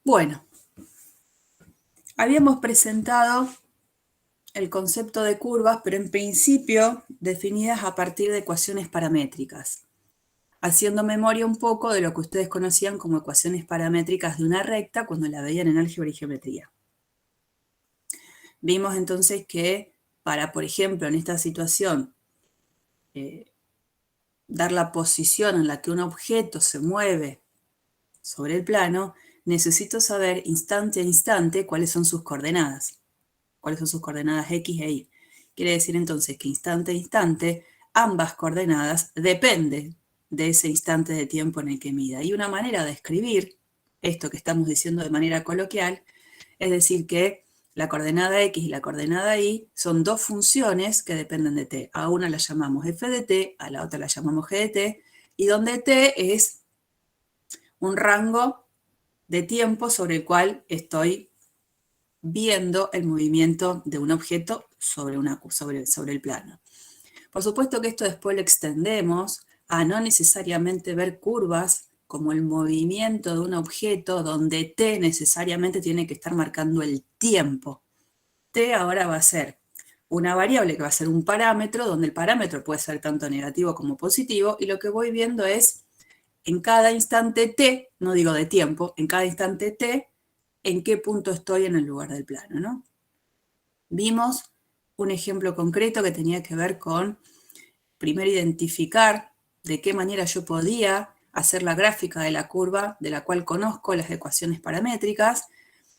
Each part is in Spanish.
Bueno, habíamos presentado el concepto de curvas, pero en principio definidas a partir de ecuaciones paramétricas, haciendo memoria un poco de lo que ustedes conocían como ecuaciones paramétricas de una recta cuando la veían en álgebra y geometría. Vimos entonces que para, por ejemplo, en esta situación, dar la posición en la que un objeto se mueve sobre el plano, necesito saber instante a instante cuáles son sus coordenadas. Cuáles son sus coordenadas X e Y. Quiere decir entonces que instante a instante, ambas coordenadas dependen de ese instante de tiempo en el que mida. Y una manera de escribir esto que estamos diciendo de manera coloquial, es decir que la coordenada X y la coordenada Y son dos funciones que dependen de t. A una la llamamos f de t, a la otra la llamamos g de t, y donde t es un rango de tiempo sobre el cual estoy viendo el movimiento de un objeto sobre el plano. Por supuesto que esto después lo extendemos a no necesariamente ver curvas como el movimiento de un objeto donde t necesariamente tiene que estar marcando el tiempo. T ahora va a ser una variable que va a ser un parámetro, donde el parámetro puede ser tanto negativo como positivo, y lo que voy viendo es en cada instante t, no digo de tiempo, en cada instante t, en qué punto estoy en el lugar del plano, ¿no? Vimos un ejemplo concreto que tenía que ver con, primero, identificar de qué manera yo podía hacer la gráfica de la curva de la cual conozco las ecuaciones paramétricas,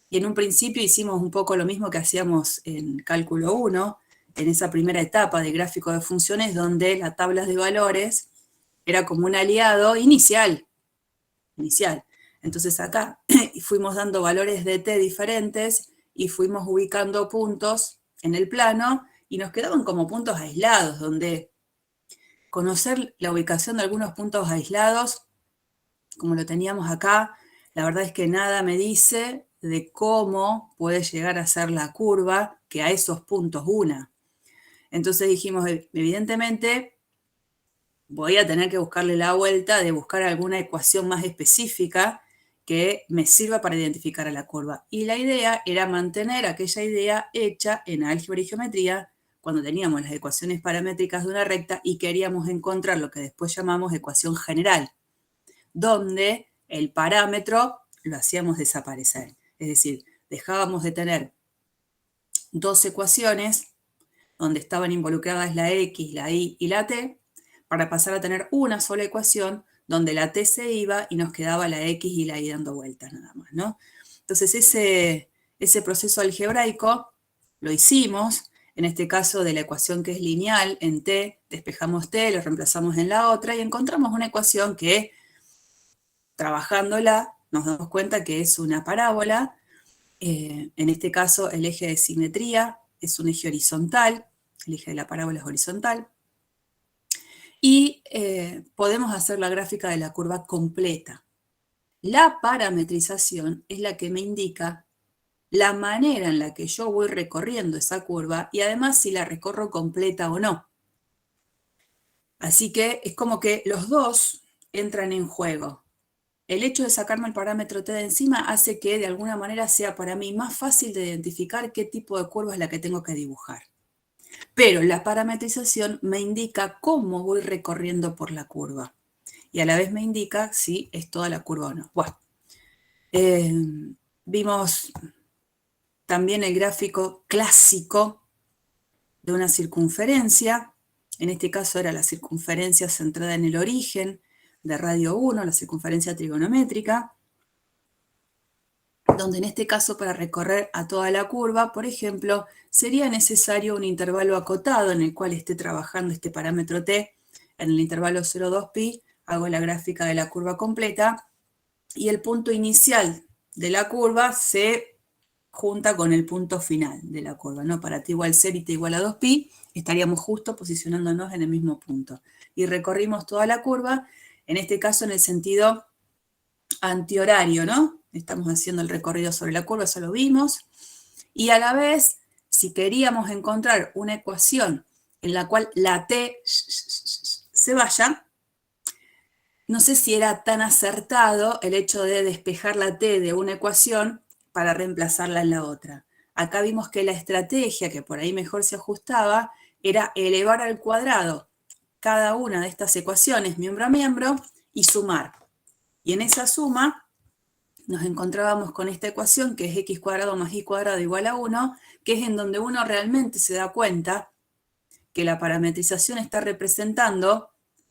y en un principio hicimos un poco lo mismo que hacíamos en cálculo 1, en esa primera etapa de gráfico de funciones, donde las tablas de valores era como un aliado inicial. Entonces acá fuimos dando valores de t diferentes y fuimos ubicando puntos en el plano y nos quedaban como puntos aislados, donde conocer la ubicación de algunos puntos aislados, como lo teníamos acá, la verdad es que nada me dice de cómo puede llegar a ser la curva que a esos puntos una. Entonces dijimos, evidentemente, voy a tener que buscarle la vuelta de buscar alguna ecuación más específica que me sirva para identificar a la curva. Y la idea era mantener aquella idea hecha en álgebra y geometría cuando teníamos las ecuaciones paramétricas de una recta y queríamos encontrar lo que después llamamos ecuación general, donde el parámetro lo hacíamos desaparecer. Es decir, dejábamos de tener dos ecuaciones donde estaban involucradas la X, la Y y la T, para pasar a tener una sola ecuación donde la T se iba y nos quedaba la X y la Y dando vueltas nada más, ¿no? Entonces ese proceso algebraico lo hicimos, en este caso de la ecuación que es lineal en T, despejamos T, lo reemplazamos en la otra y encontramos una ecuación que, trabajándola, nos damos cuenta que es una parábola. En este caso el eje de simetría es un eje horizontal, el eje de la parábola es horizontal, y podemos hacer la gráfica de la curva completa. La parametrización es la que me indica la manera en la que yo voy recorriendo esa curva y además si la recorro completa o no. Así que es como que los dos entran en juego. El hecho de sacarme el parámetro t de encima hace que de alguna manera sea para mí más fácil de identificar qué tipo de curva es la que tengo que dibujar. Pero la parametrización me indica cómo voy recorriendo por la curva. Y a la vez me indica si es toda la curva o no. Bueno, vimos también el gráfico clásico de una circunferencia. En este caso era la circunferencia centrada en el origen de radio 1, la circunferencia trigonométrica, donde en este caso para recorrer a toda la curva, por ejemplo, sería necesario un intervalo acotado en el cual esté trabajando este parámetro t. En el intervalo 0,2pi hago la gráfica de la curva completa y el punto inicial de la curva se junta con el punto final de la curva, ¿no? Para t igual 0 y t igual a 2pi, estaríamos justo posicionándonos en el mismo punto. Y recorrimos toda la curva, en este caso en el sentido antihorario, ¿no? Estamos haciendo el recorrido sobre la curva, eso lo vimos. Y a la vez, si queríamos encontrar una ecuación en la cual la t se vaya, no sé si era tan acertado el hecho de despejar la t de una ecuación para reemplazarla en la otra. Acá vimos que la estrategia, que por ahí mejor se ajustaba, era elevar al cuadrado cada una de estas ecuaciones miembro a miembro y sumar. Y en esa suma nos encontrábamos con esta ecuación que es x cuadrado más y cuadrado igual a 1, que es en donde uno realmente se da cuenta que la parametrización está representando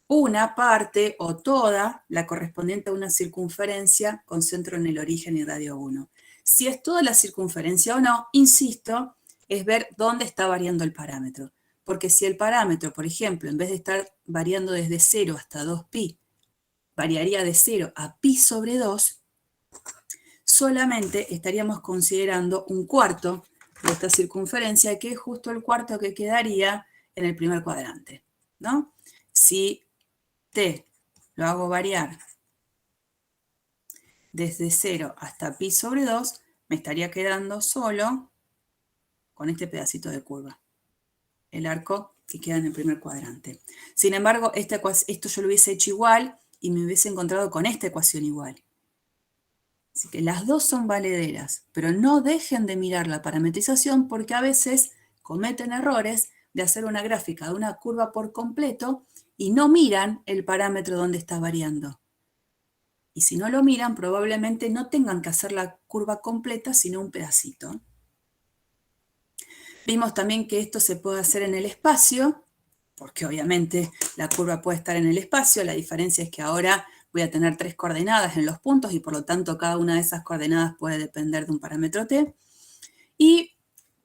una parte o toda la correspondiente a una circunferencia con centro en el origen y radio 1. Si es toda la circunferencia o no, insisto, es ver dónde está variando el parámetro. Porque si el parámetro, por ejemplo, en vez de estar variando desde 0 hasta 2pi, variaría de 0 a pi sobre 2, solamente estaríamos considerando un cuarto de esta circunferencia, que es justo el cuarto que quedaría en el primer cuadrante, ¿no? Si t lo hago variar desde 0 hasta pi sobre 2, me estaría quedando solo con este pedacito de curva, el arco que queda en el primer cuadrante. Sin embargo, esto yo lo hubiese hecho igual y me hubiese encontrado con esta ecuación igual. Así que las dos son valederas, pero no dejen de mirar la parametrización porque a veces cometen errores de hacer una gráfica de una curva por completo y no miran el parámetro donde está variando. Y si no lo miran, probablemente no tengan que hacer la curva completa, sino un pedacito. Vimos también que esto se puede hacer en el espacio, porque obviamente la curva puede estar en el espacio, la diferencia es que ahora voy a tener 3 coordenadas en los puntos y por lo tanto cada una de esas coordenadas puede depender de un parámetro t. Y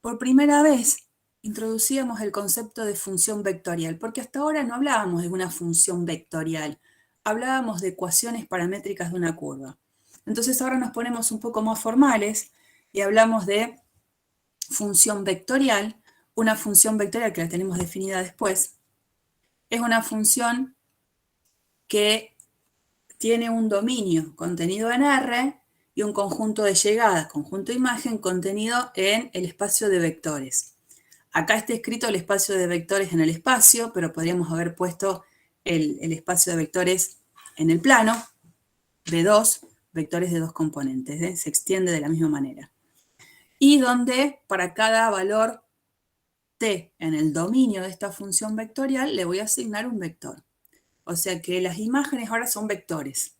por primera vez introducíamos el concepto de función vectorial, porque hasta ahora no hablábamos de una función vectorial, hablábamos de ecuaciones paramétricas de una curva. Entonces ahora nos ponemos un poco más formales y hablamos de función vectorial. Una función vectorial que la tenemos definida después es una función que tiene un dominio contenido en R y un conjunto de llegadas, conjunto de imagen, contenido en el espacio de vectores. Acá está escrito el espacio de vectores en el espacio, pero podríamos haber puesto el espacio de vectores en el plano, V2, vectores de 2 componentes, ¿eh? Se extiende de la misma manera. Y donde para cada valor t en el dominio de esta función vectorial le voy a asignar un vector. O sea que las imágenes ahora son vectores.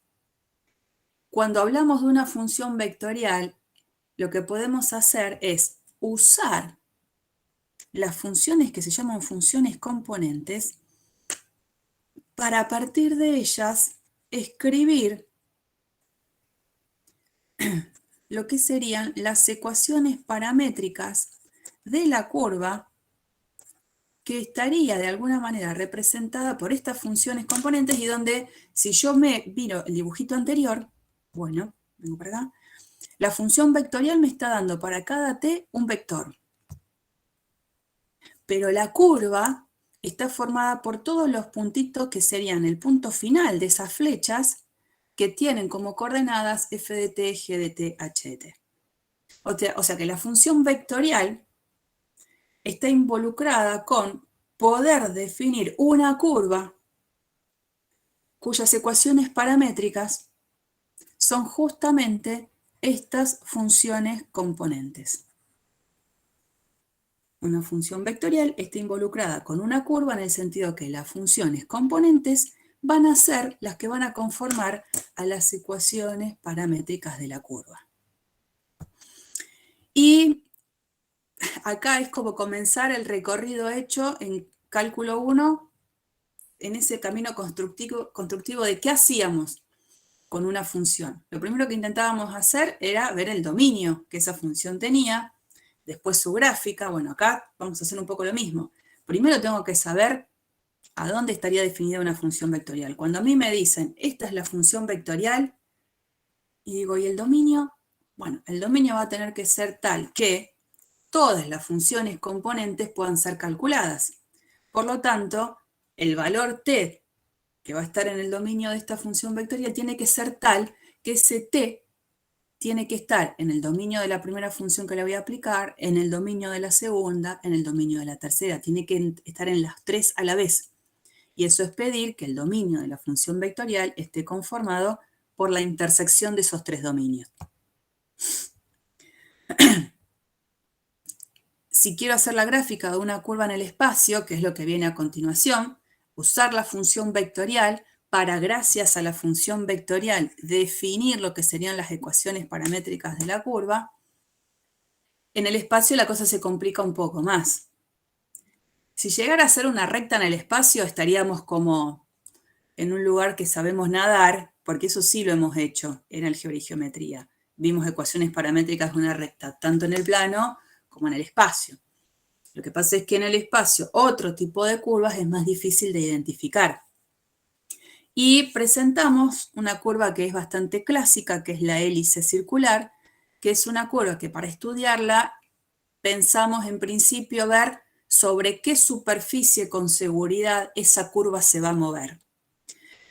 Cuando hablamos de una función vectorial, lo que podemos hacer es usar las funciones que se llaman funciones componentes para a partir de ellas escribir lo que serían las ecuaciones paramétricas de la curva que estaría de alguna manera representada por estas funciones componentes y donde si yo me miro el dibujito anterior, bueno, vengo para acá, la función vectorial me está dando para cada t un vector. Pero la curva está formada por todos los puntitos que serían el punto final de esas flechas que tienen como coordenadas f de t, g de t, h de t. O sea que la función vectorial está involucrada con poder definir una curva cuyas ecuaciones paramétricas son justamente estas funciones componentes. Una función vectorial está involucrada con una curva en el sentido que las funciones componentes van a ser las que van a conformar a las ecuaciones paramétricas de la curva. Y acá es como comenzar el recorrido hecho en cálculo 1, en ese camino constructivo de qué hacíamos con una función. Lo primero que intentábamos hacer era ver el dominio que esa función tenía, después su gráfica. Bueno, acá vamos a hacer un poco lo mismo. Primero tengo que saber a dónde estaría definida una función vectorial. Cuando a mí me dicen, esta es la función vectorial, y digo, ¿y el dominio? Bueno, el dominio va a tener que ser tal que todas las funciones componentes puedan ser calculadas. Por lo tanto, el valor t que va a estar en el dominio de esta función vectorial tiene que ser tal que ese t tiene que estar en el dominio de la primera función que le voy a aplicar, en el dominio de la segunda, en el dominio de la tercera. Tiene que estar en las tres a la vez. Y eso es pedir que el dominio de la función vectorial esté conformado por la intersección de esos tres dominios. Si quiero hacer la gráfica de una curva en el espacio, que es lo que viene a continuación, usar la función vectorial para, gracias a la función vectorial, definir lo que serían las ecuaciones paramétricas de la curva, en el espacio la cosa se complica un poco más. Si llegara a ser una recta en el espacio, estaríamos como en un lugar que sabemos nadar, porque eso sí lo hemos hecho en álgebra y geometría. Vimos ecuaciones paramétricas de una recta, tanto en el plano como en el espacio. Lo que pasa es que en el espacio otro tipo de curvas es más difícil de identificar. Y presentamos una curva que es bastante clásica, que es la hélice circular, que es una curva que para estudiarla pensamos en principio ver sobre qué superficie con seguridad esa curva se va a mover.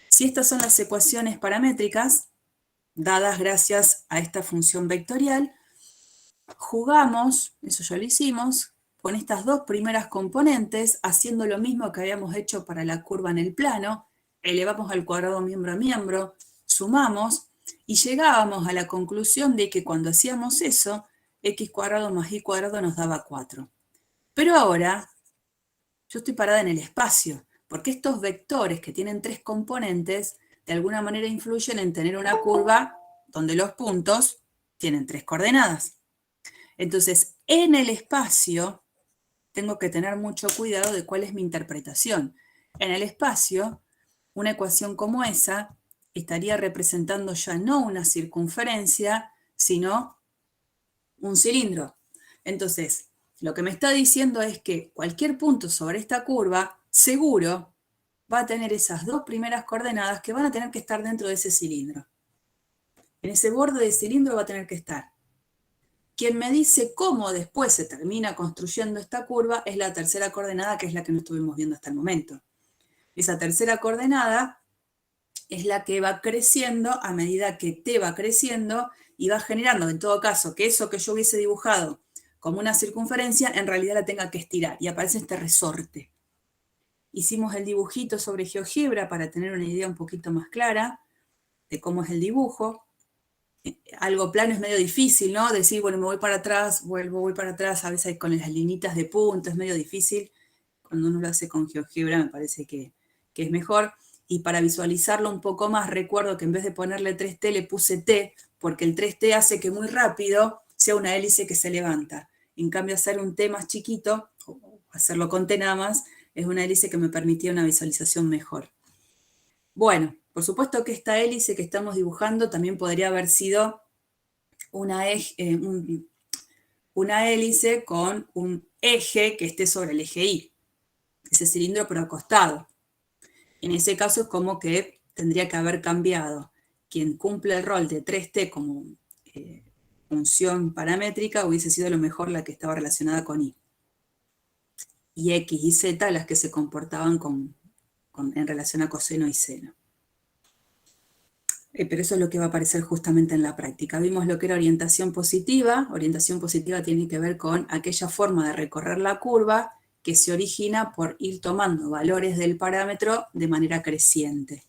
Si estas son las ecuaciones paramétricas, dadas gracias a esta función vectorial, jugamos, eso ya lo hicimos, con estas dos primeras componentes, haciendo lo mismo que habíamos hecho para la curva en el plano, elevamos al cuadrado miembro a miembro, sumamos, y llegábamos a la conclusión de que cuando hacíamos eso, x cuadrado más y cuadrado nos daba 4. Pero ahora, yo estoy parada en el espacio, porque estos vectores que tienen tres componentes, de alguna manera influyen en tener una curva donde los puntos tienen tres coordenadas. Entonces, en el espacio, tengo que tener mucho cuidado de cuál es mi interpretación. En el espacio, una ecuación como esa estaría representando ya no una circunferencia, sino un cilindro. Entonces, lo que me está diciendo es que cualquier punto sobre esta curva, seguro, va a tener esas dos primeras coordenadas que van a tener que estar dentro de ese cilindro. En ese borde del cilindro va a tener que estar. Quien me dice cómo después se termina construyendo esta curva es la tercera coordenada, que es la que no estuvimos viendo hasta el momento. Esa tercera coordenada es la que va creciendo a medida que t va creciendo y va generando, en todo caso, que eso que yo hubiese dibujado como una circunferencia, en realidad la tenga que estirar, y aparece este resorte. Hicimos el dibujito sobre GeoGebra para tener una idea un poquito más clara de cómo es el dibujo. Algo plano es medio difícil, ¿no? Decir, bueno, me voy para atrás, vuelvo, voy para atrás, a veces con las linitas de punto es medio difícil. Cuando uno lo hace con GeoGebra me parece que es mejor. Y para visualizarlo un poco más, recuerdo que en vez de ponerle 3T le puse T, porque el 3T hace que muy rápido sea una hélice que se levanta. En cambio, hacer un T más chiquito, o hacerlo con T nada más, es una hélice que me permitía una visualización mejor. Bueno, por supuesto que esta hélice que estamos dibujando también podría haber sido una hélice con un eje que esté sobre el eje Y, ese cilindro pero acostado. En ese caso es como que tendría que haber cambiado. Quien cumple el rol de 3T como función paramétrica hubiese sido a lo mejor la que estaba relacionada con Y. Y X y Z las que se comportaban en relación a coseno y seno. Pero eso es lo que va a aparecer justamente en la práctica. Vimos lo que era orientación positiva. Orientación positiva tiene que ver con aquella forma de recorrer la curva que se origina por ir tomando valores del parámetro de manera creciente.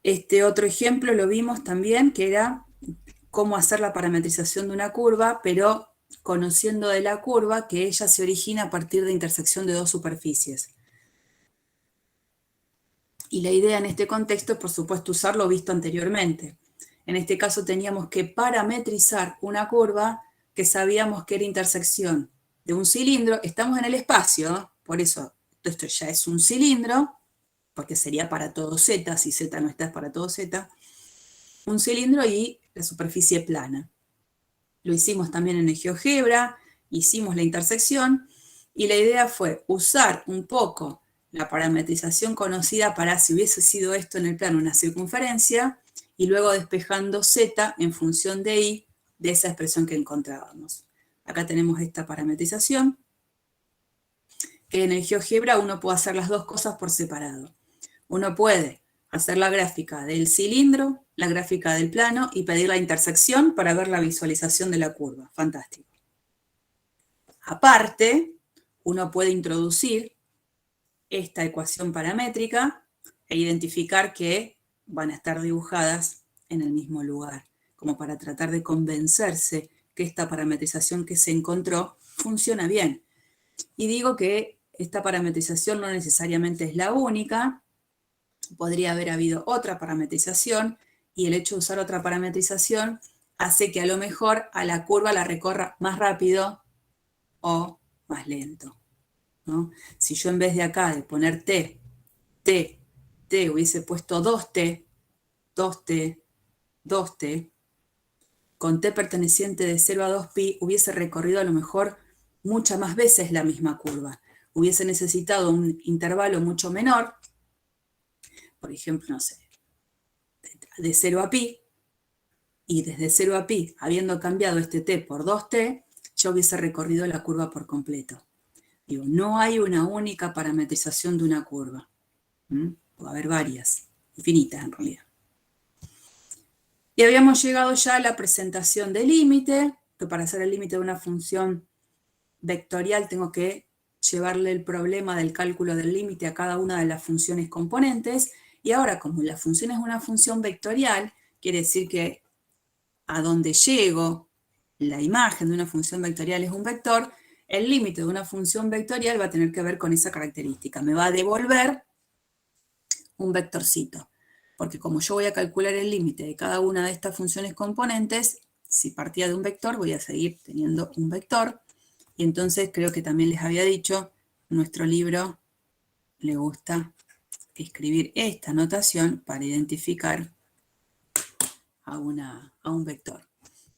Este otro ejemplo lo vimos también, que era cómo hacer la parametrización de una curva, pero conociendo de la curva que ella se origina a partir de intersección de dos superficies. Y la idea en este contexto es, por supuesto, usar lo visto anteriormente. En este caso teníamos que parametrizar una curva que sabíamos que era intersección de un cilindro. Estamos en el espacio, por eso esto ya es un cilindro, porque sería para todo Z, si Z no está es para todo Z. Un cilindro y la superficie plana. Lo hicimos también en el GeoGebra, hicimos la intersección, y la idea fue usar un poco la parametrización conocida para si hubiese sido esto en el plano una circunferencia, y luego despejando Z en función de Y de esa expresión que encontrábamos. Acá tenemos esta parametrización, que en el GeoGebra uno puede hacer las dos cosas por separado. Uno puede hacer la gráfica del cilindro, la gráfica del plano y pedir la intersección para ver la visualización de la curva. Fantástico. Aparte, uno puede introducir esta ecuación paramétrica e identificar que van a estar dibujadas en el mismo lugar, como para tratar de convencerse que esta parametrización que se encontró funciona bien. Y digo que esta parametrización no necesariamente es la única, podría haber habido otra parametrización, y el hecho de usar otra parametrización hace que a lo mejor a la curva la recorra más rápido o más lento, ¿no? Si yo en vez de acá de poner t, hubiese puesto 2t, 2t, 2t, con t perteneciente de 0 a 2pi, hubiese recorrido a lo mejor muchas más veces la misma curva. Hubiese necesitado un intervalo mucho menor, por ejemplo, no sé, de 0 a pi, y desde 0 a pi, habiendo cambiado este t por 2t, yo hubiese recorrido la curva por completo. Digo, no hay una única parametrización de una curva. Puede haber varias, infinitas en realidad. Y habíamos llegado ya a la presentación del límite, que para hacer el límite de una función vectorial tengo que llevarle el problema del cálculo del límite a cada una de las funciones componentes, y ahora como la función es una función vectorial, quiere decir que a donde llego, la imagen de una función vectorial es un vector, el límite de una función vectorial va a tener que ver con esa característica, me va a devolver un vectorcito, porque como yo voy a calcular el límite de cada una de estas funciones componentes, si partía de un vector voy a seguir teniendo un vector, y entonces creo que también les había dicho, nuestro libro le gusta escribir esta notación para identificar a un vector,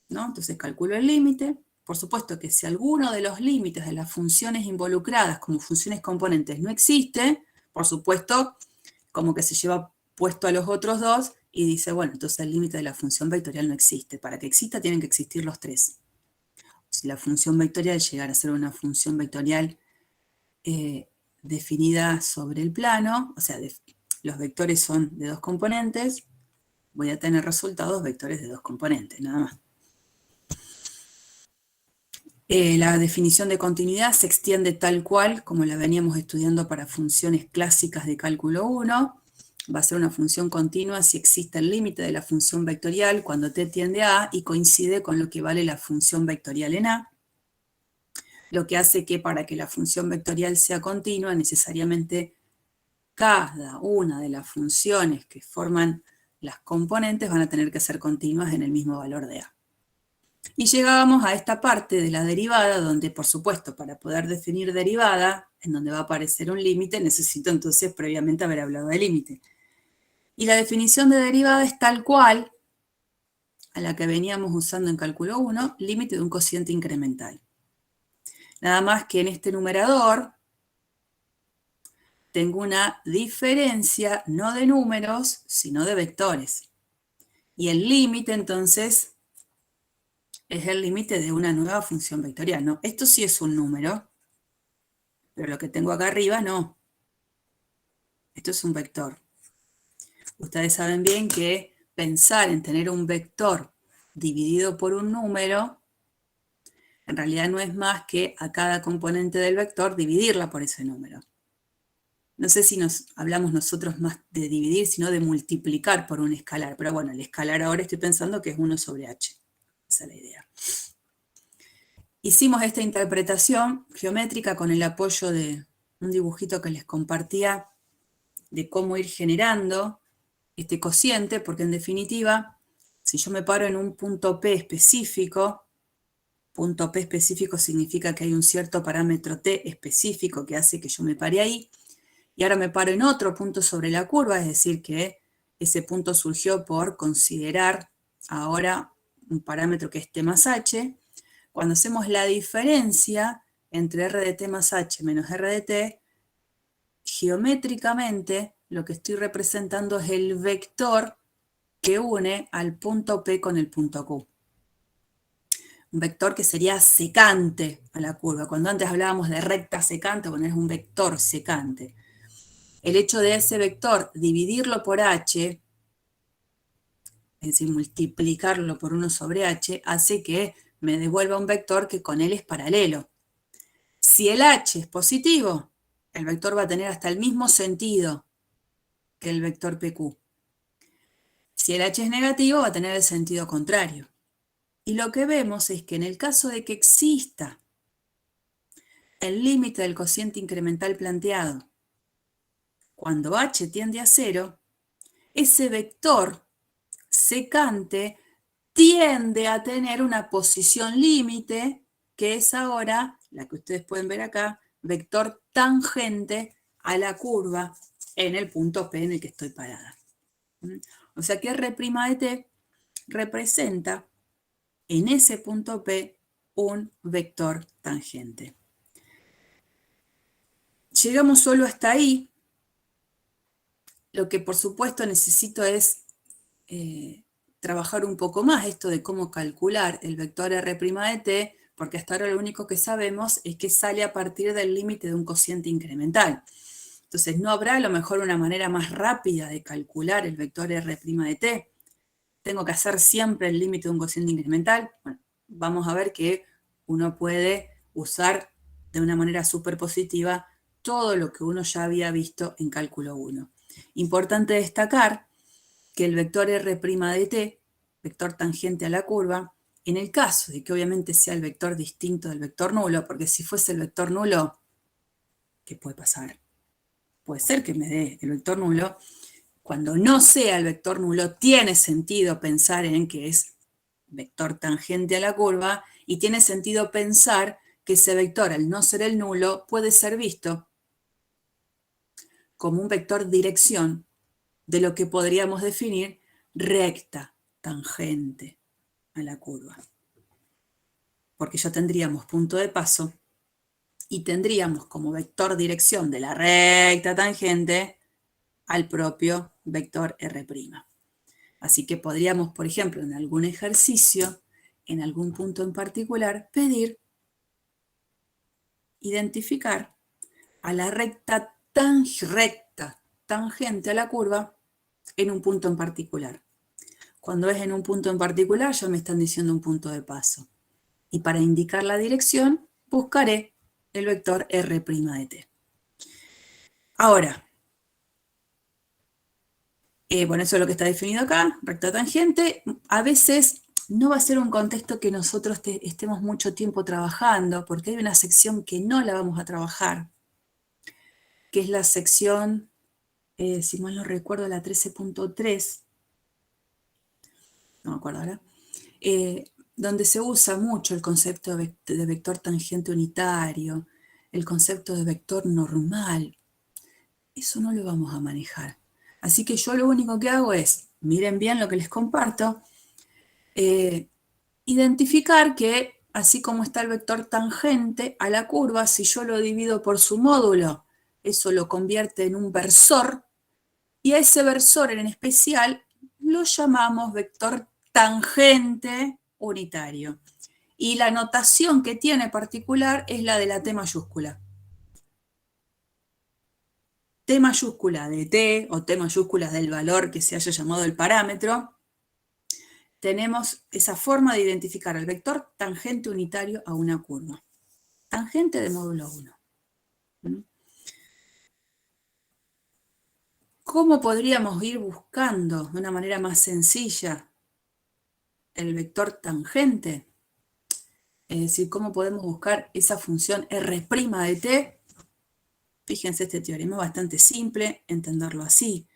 ¿no? Entonces calculo el límite. Por supuesto que si alguno de los límites de las funciones involucradas como funciones componentes no existe, por supuesto, como que se lleva puesto a los otros dos y dice, bueno, entonces el límite de la función vectorial no existe. Para que exista tienen que existir los tres. Si la función vectorial llegara a ser una función vectorial definida sobre el plano, o sea, los vectores son de dos componentes, voy a tener resultados vectores de dos componentes, nada más. La definición de continuidad se extiende tal cual como la veníamos estudiando para funciones clásicas de cálculo 1. Va a ser una función continua si existe el límite de la función vectorial cuando t tiende a A y coincide con lo que vale la función vectorial en A. Lo que hace que para que la función vectorial sea continua, necesariamente cada una de las funciones que forman las componentes van a tener que ser continuas en el mismo valor de A. Y llegábamos a esta parte de la derivada, donde por supuesto para poder definir derivada, en donde va a aparecer un límite, necesito entonces previamente haber hablado de límite. Y la definición de derivada es tal cual a la que veníamos usando en cálculo 1, límite de un cociente incremental. Nada más que en este numerador tengo una diferencia no de números, sino de vectores. Y el límite entonces es el límite de una nueva función vectorial, ¿no? Esto sí es un número, pero lo que tengo acá arriba no. Esto es un vector. Ustedes saben bien que pensar en tener un vector dividido por un número, en realidad no es más que a cada componente del vector dividirla por ese número. No sé si nos hablamos nosotros más de dividir, sino de multiplicar por un escalar. Pero bueno, el escalar ahora estoy pensando que es 1 sobre h. Esa es la idea. Hicimos esta interpretación geométrica con el apoyo de un dibujito que les compartía de cómo ir generando este cociente, porque en definitiva, si yo me paro en un punto P específico significa que hay un cierto parámetro T específico que hace que yo me pare ahí, y ahora me paro en otro punto sobre la curva, es decir que ese punto surgió por considerar ahora un parámetro que es T más H. Cuando hacemos la diferencia entre R de T más H menos R de T, geométricamente lo que estoy representando es el vector que une al punto P con el punto Q. Un vector que sería secante a la curva. Cuando antes hablábamos de recta secante, bueno, es un vector secante. El hecho de ese vector dividirlo por h, es decir, multiplicarlo por 1 sobre h, hace que me devuelva un vector que con él es paralelo. Si el h es positivo, el vector va a tener hasta el mismo sentido que el vector PQ. Si el H es negativo, va a tener el sentido contrario. Y lo que vemos es que en el caso de que exista el límite del cociente incremental planteado, cuando H tiende a 0, ese vector secante tiende a tener una posición límite, que es ahora, la que ustedes pueden ver acá, vector tangente a la curva en el punto P en el que estoy parada. O sea que R' de t representa en ese punto P un vector tangente. Llegamos solo hasta ahí. Lo que por supuesto necesito es trabajar un poco más esto de cómo calcular el vector R' de t, porque hasta ahora lo único que sabemos es que sale a partir del límite de un cociente incremental. Entonces, ¿no habrá a lo mejor una manera más rápida de calcular el vector R' de t? ¿Tengo que hacer siempre el límite de un cociente incremental? Bueno, vamos a ver que uno puede usar de una manera súper positiva todo lo que uno ya había visto en cálculo 1. Importante destacar que el vector R' de t, vector tangente a la curva, en el caso de que obviamente sea el vector distinto del vector nulo, porque si fuese el vector nulo, ¿qué puede pasar? Puede ser que me dé el vector nulo. Cuando no sea el vector nulo, tiene sentido pensar en que es vector tangente a la curva y tiene sentido pensar que ese vector, al no ser el nulo, puede ser visto como un vector dirección de lo que podríamos definir recta tangente a la curva. Porque ya tendríamos punto de paso y tendríamos como vector dirección de la recta tangente al propio vector R'. Así que podríamos, por ejemplo, en algún ejercicio, en algún punto en particular, pedir identificar a la recta tangente a la curva en un punto en particular. Cuando es en un punto en particular, ya me están diciendo un punto de paso. Y para indicar la dirección, buscaré el vector R' de t. Ahora, bueno, eso es lo que está definido acá, recta tangente. A veces no va a ser un contexto que nosotros estemos mucho tiempo trabajando, porque hay una sección que no la vamos a trabajar, que es la sección, si mal no recuerdo, la 13.3, no me acuerdo ahora, donde se usa mucho el concepto de vector tangente unitario, el concepto de vector normal. Eso no lo vamos a manejar. Así que yo lo único que hago es, miren bien lo que les comparto, identificar que así como está el vector tangente a la curva, si yo lo divido por su módulo, eso lo convierte en un versor, y a ese versor en especial lo llamamos vector tangente unitario. Y la notación que tiene particular es la de la T mayúscula. T mayúscula de T o T mayúscula del valor que se haya llamado el parámetro, tenemos esa forma de identificar el vector tangente unitario a una curva. Tangente de módulo 1. ¿Cómo podríamos ir buscando de una manera más sencilla el vector tangente? Es decir, ¿cómo podemos buscar esa función R' de t? Fíjense, este teorema es bastante simple, entenderlo así.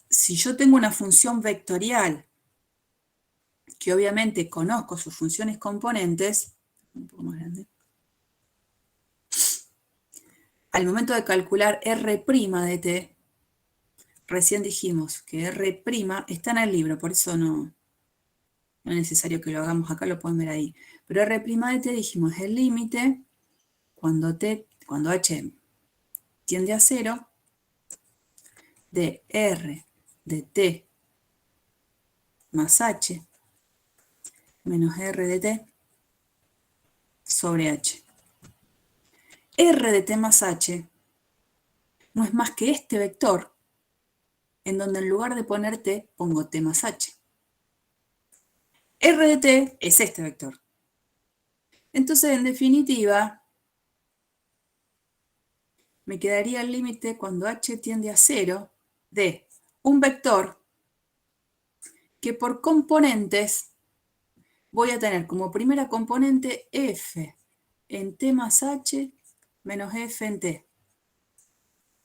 Si yo tengo una función vectorial, que obviamente conozco sus funciones componentes, un poco más grande, al momento de calcular R' de t, recién dijimos que R' está en el libro, por eso no es necesario que lo hagamos acá, lo pueden ver ahí. Pero R' de t dijimos es el límite cuando h tiende a 0 de R de t más h menos R de t sobre h. R de t más h no es más que este vector, en donde en lugar de poner t, pongo t más h. R de t es este vector. Entonces, en definitiva, me quedaría el límite cuando h tiende a 0 de un vector que por componentes voy a tener como primera componente f en t más h menos f en t.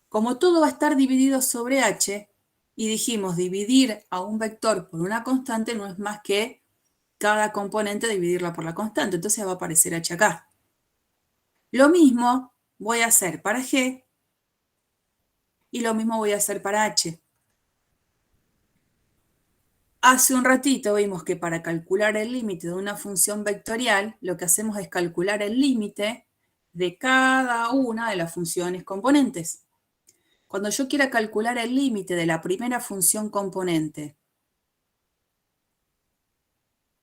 Como todo va a estar dividido sobre h, y dijimos dividir a un vector por una constante no es más que cada componente dividirla por la constante, entonces va a aparecer h acá. Lo mismo voy a hacer para g y lo mismo voy a hacer para h. Hace un ratito vimos que para calcular el límite de una función vectorial, lo que hacemos es calcular el límite de cada una de las funciones componentes. Cuando yo quiera calcular el límite de la primera función componente,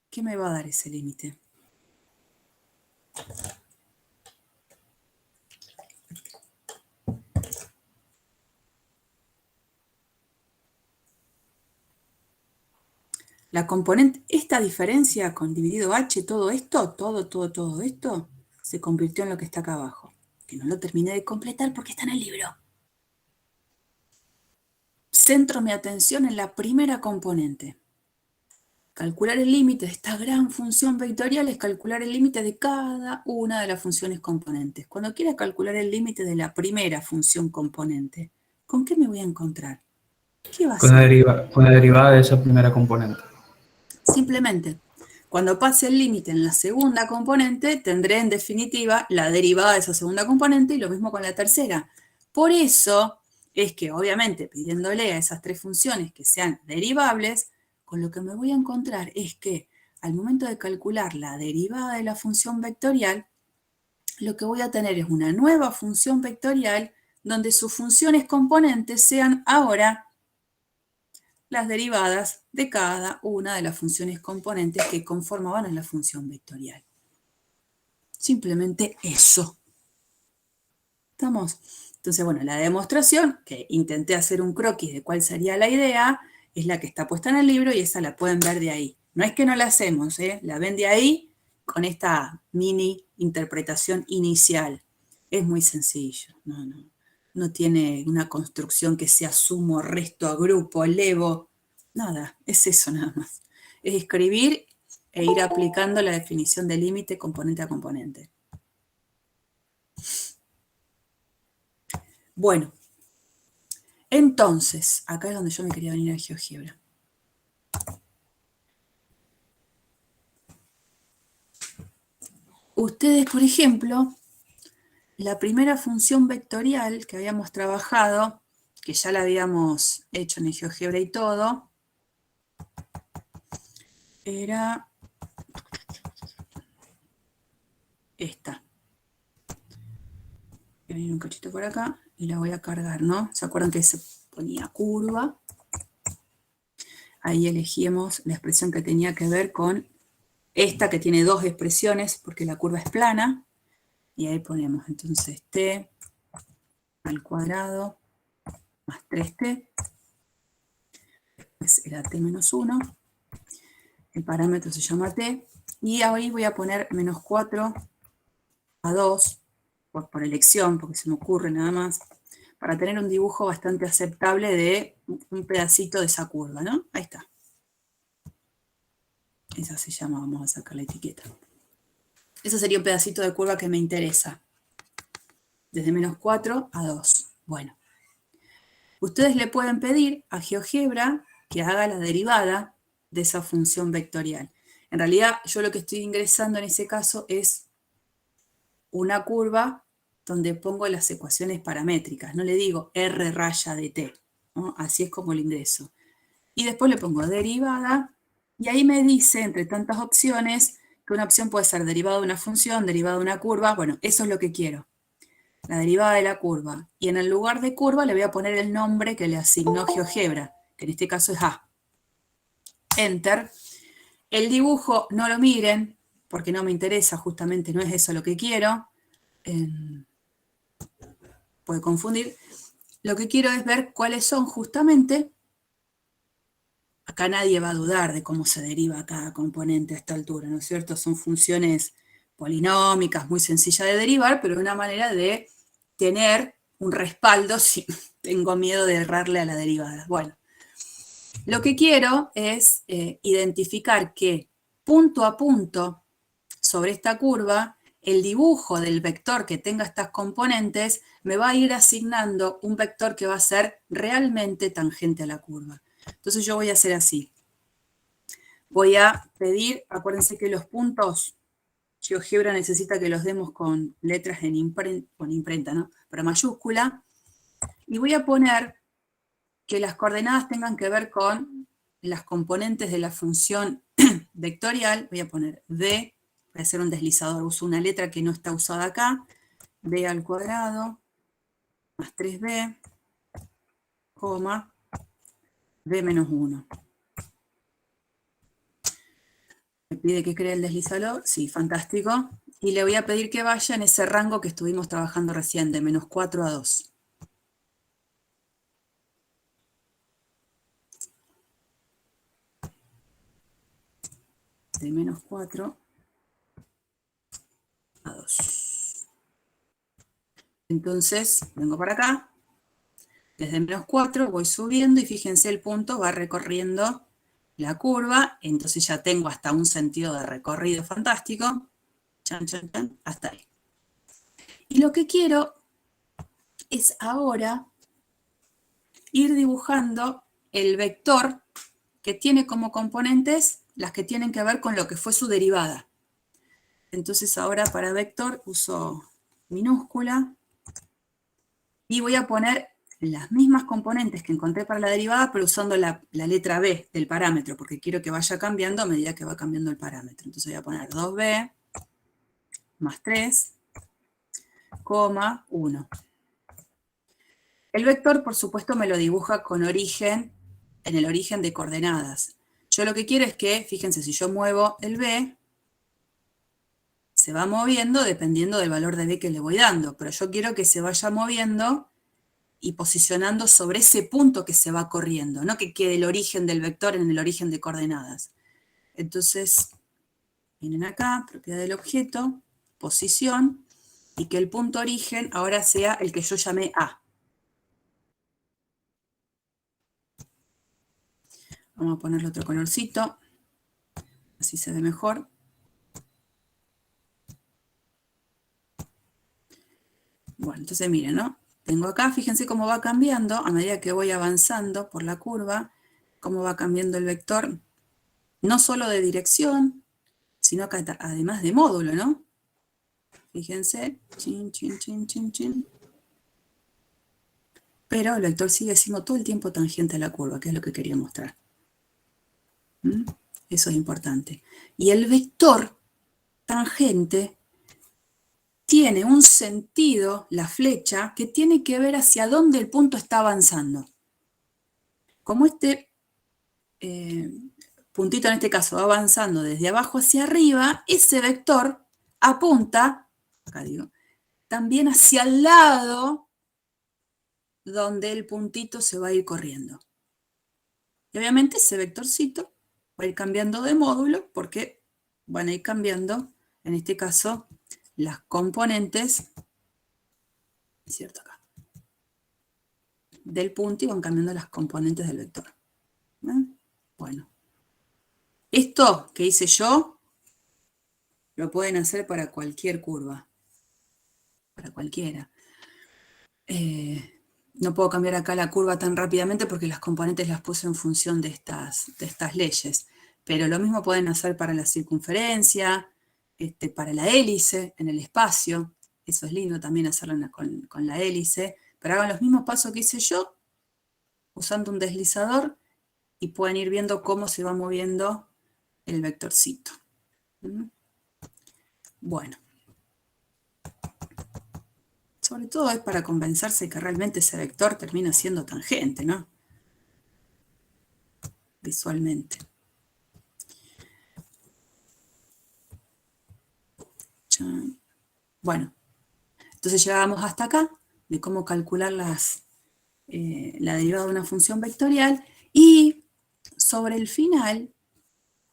¿qué me va a dar ese límite? La componente, esta diferencia con dividido h, todo esto, todo esto, se convirtió en lo que está acá abajo. Que no lo terminé de completar porque está en el libro. Centro mi atención en la primera componente. Calcular el límite de esta gran función vectorial es calcular el límite de cada una de las funciones componentes. Cuando quiera calcular el límite de la primera función componente, ¿con qué me voy a encontrar? ¿Qué va a Con la, ser? con la derivada de esa primera componente. Simplemente, cuando pase el límite en la segunda componente, tendré en definitiva la derivada de esa segunda componente y lo mismo con la tercera. Por eso es que, obviamente, pidiéndole a esas tres funciones que sean derivables, con lo que me voy a encontrar es que al momento de calcular la derivada de la función vectorial, lo que voy a tener es una nueva función vectorial donde sus funciones componentes sean ahora las derivadas de cada una de las funciones componentes que conformaban a la función vectorial. Simplemente eso. ¿Estamos? Entonces, bueno, la demostración, que intenté hacer un croquis de cuál sería la idea, es la que está puesta en el libro y esa la pueden ver de ahí. No es que no la hacemos, la ven de ahí con esta mini interpretación inicial. Es muy sencillo, no tiene una construcción que sea sumo, resto, agrupo, elevo, nada, es eso nada más. Es escribir e ir aplicando la definición de límite componente a componente. Bueno, entonces, acá es donde yo me quería venir a GeoGebra. Ustedes, por ejemplo, la primera función vectorial que habíamos trabajado, que ya la habíamos hecho en GeoGebra y todo, era esta. Voy a venir un cachito por acá y la voy a cargar, ¿no? ¿Se acuerdan que se ponía curva? Ahí elegíamos la expresión que tenía que ver con esta que tiene dos expresiones porque la curva es plana. Y ahí ponemos entonces t al cuadrado más 3t. Después era t menos 1. El parámetro se llama t. Y ahí voy a poner menos 4 a 2 por elección, porque se me ocurre nada más, para tener un dibujo bastante aceptable de un pedacito de esa curva, ¿no? Ahí está. Esa se llama, vamos a sacar la etiqueta. Ese sería un pedacito de curva que me interesa. Desde menos 4 a 2. Bueno. Ustedes le pueden pedir a GeoGebra que haga la derivada de esa función vectorial. En realidad, yo lo que estoy ingresando en ese caso es una curva donde pongo las ecuaciones paramétricas. No le digo R raya de t, ¿no? Así es como lo ingreso. Y después le pongo derivada, y ahí me dice, entre tantas opciones, que una opción puede ser derivada de una función, derivada de una curva. Bueno, eso es lo que quiero. La derivada de la curva. Y en el lugar de curva le voy a poner el nombre que le asignó GeoGebra, que en este caso es A. Enter. El dibujo no lo miren, porque no me interesa, justamente no es eso lo que quiero. Puede confundir. Lo que quiero es ver cuáles son justamente, acá nadie va a dudar de cómo se deriva cada componente a esta altura, ¿no es cierto? Son funciones polinómicas, muy sencillas de derivar, pero una manera de tener un respaldo si tengo miedo de errarle a la derivada. Bueno, lo que quiero es identificar que punto a punto sobre esta curva, el dibujo del vector que tenga estas componentes me va a ir asignando un vector que va a ser realmente tangente a la curva. Entonces yo voy a hacer así. Voy a pedir, acuérdense que los puntos, GeoGebra necesita que los demos con letras en imprenta, ¿no? Pero mayúscula. Y voy a poner que las coordenadas tengan que ver con las componentes de la función vectorial. Voy a poner d, voy a hacer un deslizador, uso una letra que no está usada acá, b al cuadrado más 3b, b menos 1. Me pide que cree el deslizador, sí, fantástico. Y le voy a pedir que vaya en ese rango que estuvimos trabajando recién, de menos 4 a 2. De menos 4 a 2. Entonces, vengo para acá. Desde menos 4 voy subiendo y fíjense el punto va recorriendo la curva. Entonces ya tengo hasta un sentido de recorrido fantástico. Chan, chan, chan, hasta ahí. Y lo que quiero es ahora ir dibujando el vector que tiene como componentes las que tienen que ver con lo que fue su derivada. Entonces ahora para vector uso minúscula y voy a poner las mismas componentes que encontré para la derivada, pero usando la letra b del parámetro, porque quiero que vaya cambiando a medida que va cambiando el parámetro. Entonces voy a poner 2b más 3, 1. El vector, por supuesto, me lo dibuja con origen, en el origen de coordenadas. Yo lo que quiero es que, fíjense, si yo muevo el b, se va moviendo dependiendo del valor de b que le voy dando, pero yo quiero que se vaya moviendo y posicionando sobre ese punto que se va corriendo, no que quede el origen del vector en el origen de coordenadas. Entonces, vienen acá, propiedad del objeto, posición, y que el punto origen ahora sea el que yo llamé A. Vamos a ponerle otro colorcito, así se ve mejor. Bueno, entonces miren, ¿no? Tengo acá, fíjense cómo va cambiando a medida que voy avanzando por la curva, cómo va cambiando el vector, no solo de dirección, sino que además de módulo, ¿no? Fíjense, chin, chin, chin, chin, chin. Pero el vector sigue siendo todo el tiempo tangente a la curva, que es lo que quería mostrar. Eso es importante. Y el vector tangente tiene un sentido, la flecha, que tiene que ver hacia dónde el punto está avanzando. Como este puntito en este caso va avanzando desde abajo hacia arriba, ese vector apunta, acá digo, también hacia el lado donde el puntito se va a ir corriendo. Y obviamente ese vectorcito va a ir cambiando de módulo porque van a ir cambiando, en este caso, las componentes, ¿cierto? Acá, del punto y van cambiando las componentes del vector. Bueno, esto que hice yo, lo pueden hacer para cualquier curva, para cualquiera. No puedo cambiar acá la curva tan rápidamente porque las componentes las puse en función de estas leyes. Pero lo mismo pueden hacer para la circunferencia, para la hélice en el espacio. Eso es lindo también hacerlo con la hélice. Pero hagan los mismos pasos que hice yo, usando un deslizador, y pueden ir viendo cómo se va moviendo el vectorcito. Bueno. Sobre todo es para convencerse que realmente ese vector termina siendo tangente, ¿no? Visualmente. Bueno, entonces llegábamos hasta acá, de cómo calcular la derivada de una función vectorial, y sobre el final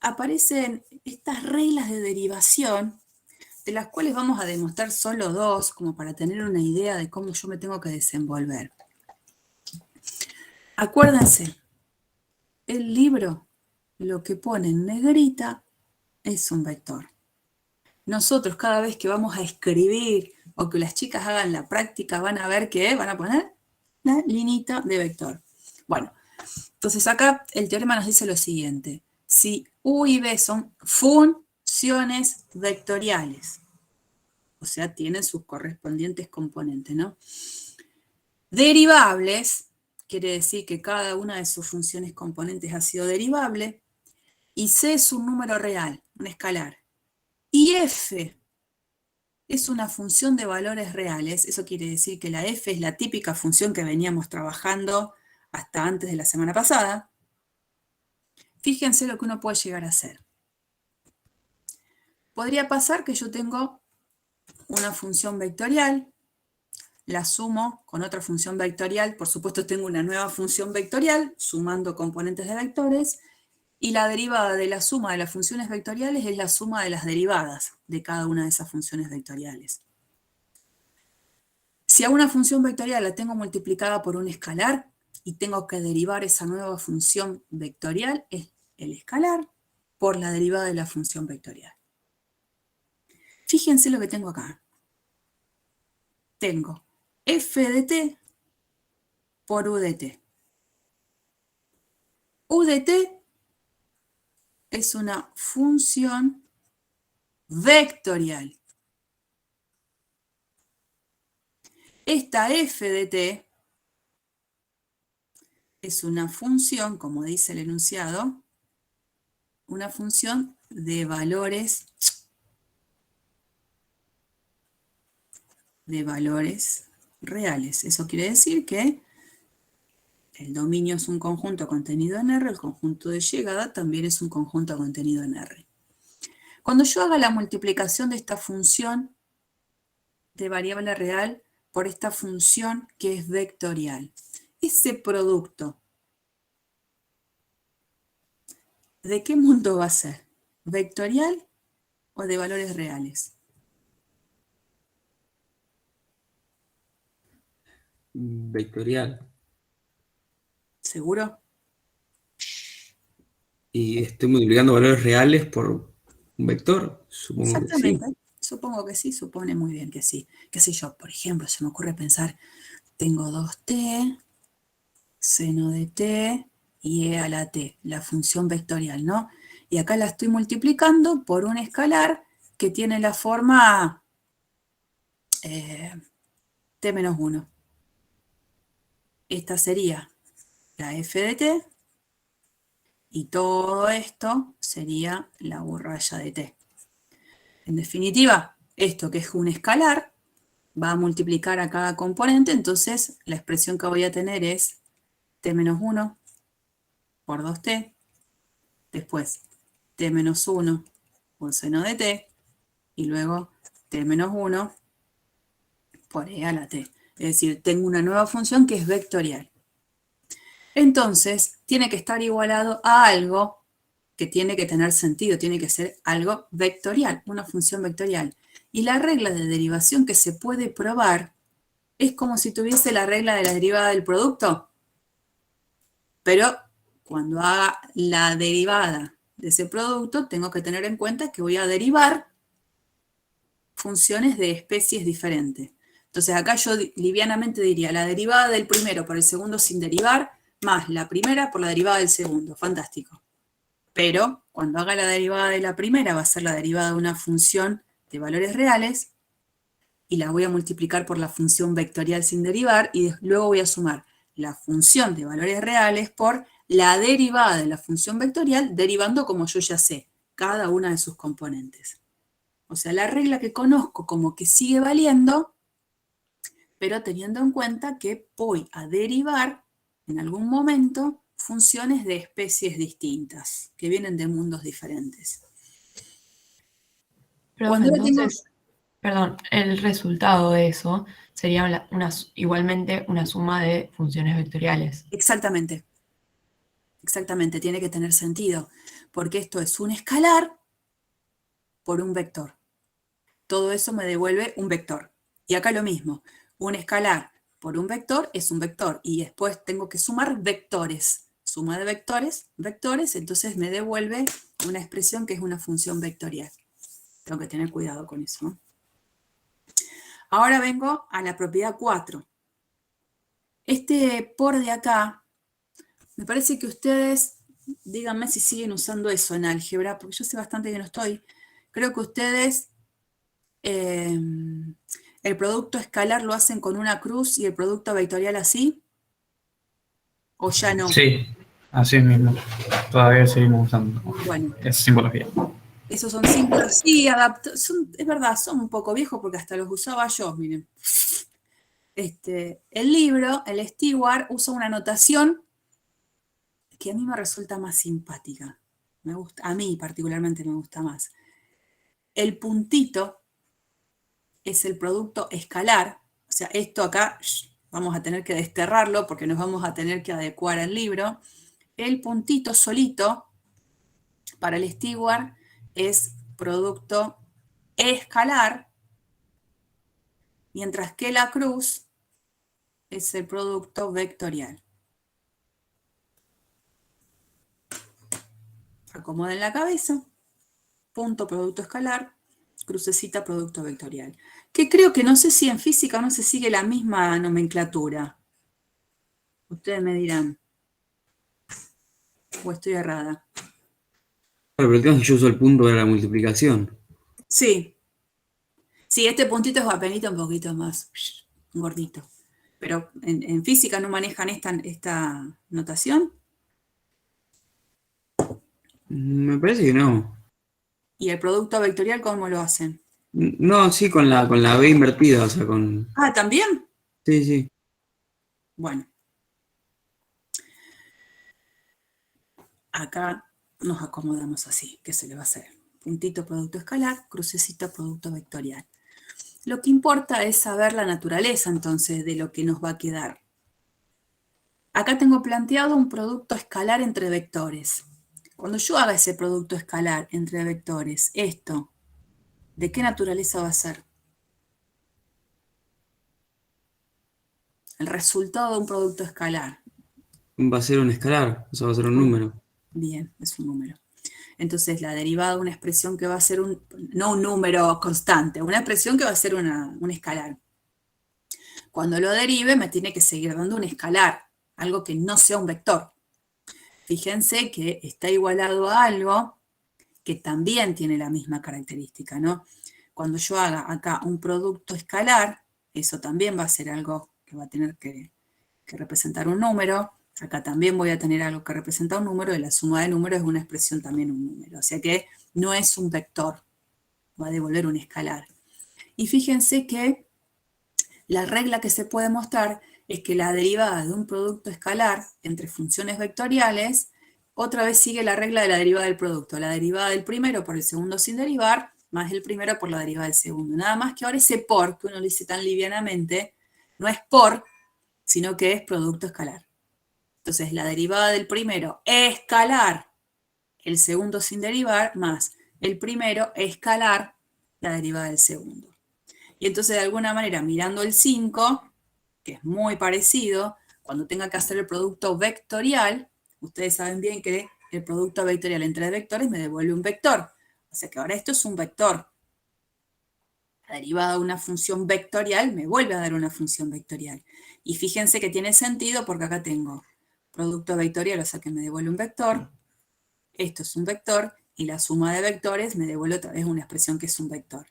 aparecen estas reglas de derivación de las cuales vamos a demostrar solo dos, como para tener una idea de cómo yo me tengo que desenvolver. Acuérdense, el libro, lo que pone en negrita, es un vector. Nosotros cada vez que vamos a escribir o que las chicas hagan la práctica van a ver que van a poner la linita de vector. Bueno, entonces acá el teorema nos dice lo siguiente. Si U y B son funciones vectoriales, o sea, tienen sus correspondientes componentes, ¿no? Derivables, quiere decir que cada una de sus funciones componentes ha sido derivable, y C es un número real, un escalar. Y F es una función de valores reales. Eso quiere decir que la F es la típica función que veníamos trabajando hasta antes de la semana pasada. Fíjense lo que uno puede llegar a hacer. Podría pasar que yo tengo una función vectorial, la sumo con otra función vectorial, por supuesto tengo una nueva función vectorial, sumando componentes de vectores, y la derivada de la suma de las funciones vectoriales es la suma de las derivadas de cada una de esas funciones vectoriales. Si a una función vectorial la tengo multiplicada por un escalar y tengo que derivar esa nueva función vectorial, es el escalar por la derivada de la función vectorial. Fíjense lo que tengo acá. Tengo f de t por u de t. U de t es una función vectorial. Esta f de t es una función, como dice el enunciado, una función de valores reales. Eso quiere decir que el dominio es un conjunto contenido en R, el conjunto de llegada también es un conjunto contenido en R. Cuando yo haga la multiplicación de esta función de variable real por esta función que es vectorial, ese producto, ¿de qué mundo va a ser? ¿Vectorial o de valores reales? Vectorial. ¿Seguro? Y estoy multiplicando valores reales por un vector. Supongo que sí. Exactamente. Supongo que sí, supone muy bien que sí. ¿Qué sé yo? Por ejemplo, se me ocurre pensar, tengo 2t, seno de t y e a la t, la función vectorial, ¿no? Y acá la estoy multiplicando por un escalar que tiene la forma t menos 1. Esta sería la f de t y todo esto sería la u raya de t. En definitiva, esto que es un escalar va a multiplicar a cada componente, entonces la expresión que voy a tener es t menos 1 por 2t, después t menos 1 por seno de t, y luego t menos 1 por e a la t. Es decir, tengo una nueva función que es vectorial. Entonces, tiene que estar igualado a algo que tiene que tener sentido, tiene que ser algo vectorial, una función vectorial. Y la regla de derivación que se puede probar es como si tuviese la regla de la derivada del producto, pero cuando haga la derivada de ese producto, tengo que tener en cuenta que voy a derivar funciones de especies diferentes. Entonces acá yo livianamente diría la derivada del primero por el segundo sin derivar, más la primera por la derivada del segundo. Fantástico. Pero cuando haga la derivada de la primera va a ser la derivada de una función de valores reales y la voy a multiplicar por la función vectorial sin derivar y luego voy a sumar la función de valores reales por la derivada de la función vectorial derivando como yo ya sé cada una de sus componentes. O sea, la regla que conozco como que sigue valiendo, pero teniendo en cuenta que voy a derivar en algún momento funciones de especies distintas, que vienen de mundos diferentes. Profe, entonces, perdón, el resultado de eso sería igualmente una suma de funciones vectoriales. Exactamente. Exactamente, tiene que tener sentido, porque esto es un escalar por un vector. todo eso me devuelve un vector. Y acá lo mismo, un escalar por un vector es un vector, y después tengo que sumar vectores. Suma de vectores, vectores, entonces me devuelve una expresión que es una función vectorial. Tengo que tener cuidado con eso, ¿no? Ahora vengo a la propiedad 4. Este por de acá, me parece que ustedes, díganme si siguen usando eso en álgebra, porque yo sé bastante que no estoy. Creo que ustedes el producto escalar lo hacen con una cruz y el producto vectorial así, o ya no. Sí, así mismo. Todavía seguimos usando Bueno, esa simbología. esos son símbolos, sí, es verdad, son un poco viejos porque hasta los usaba yo, miren. El libro, el Stewart, usa una notación que a mí me resulta más simpática. Me gusta, a mí particularmente me gusta más. El puntito es el producto escalar, o sea, esto acá vamos a tener que desterrarlo porque nos vamos a tener que adecuar al libro. El puntito solito para el Stewart es producto escalar, mientras que la cruz es el producto vectorial. Acomoden la cabeza, punto producto escalar, crucecita producto vectorial. Que creo que no sé si en física no se sigue la misma nomenclatura. Ustedes me dirán. ¿O estoy errada? Claro, pero el tema es que yo uso el punto de la multiplicación. Sí. Sí, este puntito es apenita un poquito más gordito. Pero en física no manejan esta notación. Me parece que no. ¿Y el producto vectorial cómo lo hacen? No, sí, con la B invertida, o sea, con... Ah, ¿también? Sí, sí. Bueno. Acá nos acomodamos así. ¿Qué se le va a hacer? Puntito producto escalar, crucecita producto vectorial. Lo que importa es saber la naturaleza, entonces, de lo que nos va a quedar. Acá tengo planteado un producto escalar entre vectores. Cuando yo haga ese producto escalar entre vectores, esto, ¿de qué naturaleza va a ser? El resultado de un producto escalar. Va a ser un escalar, o sea, va a ser un número. Bien, es un número. Entonces, la derivada de una expresión que va a ser no un número constante, una expresión que va a ser un escalar. Cuando lo derive, me tiene que seguir dando un escalar, algo que no sea un vector. Fíjense que está igualado a algo que también tiene la misma característica, ¿no? Cuando yo haga acá un producto escalar, eso también va a ser algo que va a tener que representar un número. Acá también voy a tener algo que representa un número, y la suma de números es una expresión también un número. O sea que no es un vector, va a devolver un escalar. Y fíjense que la regla que se puede mostrar es que la derivada de un producto escalar entre funciones vectoriales otra vez sigue la regla de la derivada del producto. La derivada del primero por el segundo sin derivar, más el primero por la derivada del segundo. Nada más que ahora ese por, que uno lo dice tan livianamente, no es por, sino que es producto escalar. Entonces, la derivada del primero escalar el segundo sin derivar, más el primero escalar la derivada del segundo. Y entonces, de alguna manera, mirando el 5, que es muy parecido, cuando tenga que hacer el producto vectorial, ustedes saben bien que el producto vectorial entre vectores me devuelve un vector. O sea que ahora esto es un vector. La derivada de una función vectorial me vuelve a dar una función vectorial. Y fíjense que tiene sentido porque acá tengo producto vectorial, o sea que me devuelve un vector. Esto es un vector y la suma de vectores me devuelve otra vez una expresión que es un vector.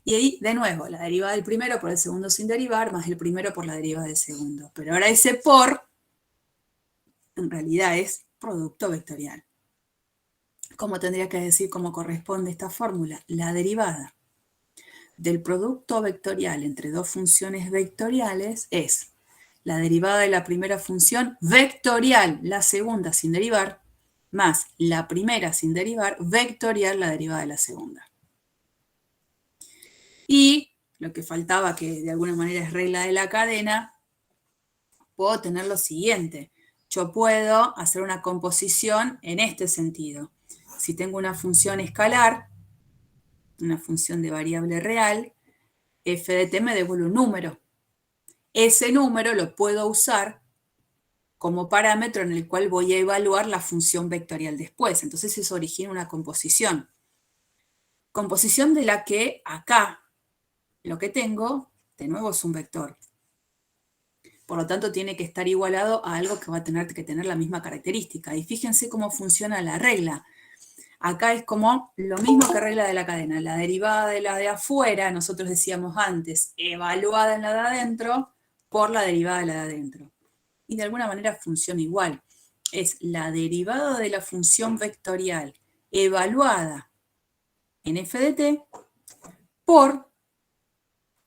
Y ahí, de nuevo, la derivada del primero por el segundo sin derivar, más el primero por la derivada del segundo. Pero ahora ese por, en realidad es producto vectorial. ¿Cómo tendría que decir cómo corresponde esta fórmula? La derivada del producto vectorial entre dos funciones vectoriales es la derivada de la primera función vectorial, la segunda sin derivar, más la primera sin derivar, vectorial la derivada de la segunda. Y lo que faltaba, que de alguna manera es regla de la cadena, puedo tener lo siguiente. Yo puedo hacer una composición en este sentido. Si tengo una función escalar, una función de variable real, f de t me devuelve un número. Ese número lo puedo usar como parámetro en el cual voy a evaluar la función vectorial después. Entonces eso origina una composición. Composición de la que acá lo que tengo, de nuevo, es un vector. Por lo tanto, tiene que estar igualado a algo que va a tener que tener la misma característica. Y fíjense cómo funciona la regla. Acá es como lo mismo que regla de la cadena. La derivada de la de afuera, nosotros decíamos antes, evaluada en la de adentro, por la derivada de la de adentro. Y de alguna manera funciona igual. Es la derivada de la función vectorial evaluada en f de t por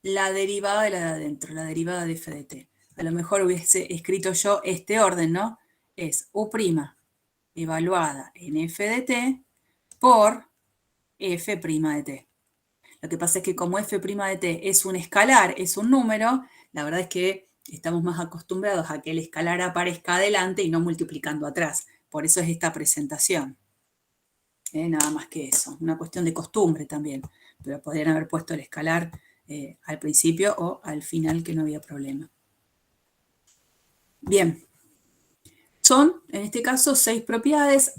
la derivada de la de adentro, la derivada de f de t. A lo mejor hubiese escrito yo este orden, ¿no? Es u' evaluada en f de t por f' de t. Lo que pasa es que como f' de t es un escalar, es un número, la verdad es que estamos más acostumbrados a que el escalar aparezca adelante y no multiplicando atrás. Por eso es esta presentación. Nada más que eso. Una cuestión de costumbre también. Pero podrían haber puesto el escalar al principio o al final, que no había problema. Bien. Son, en este caso, 6 propiedades.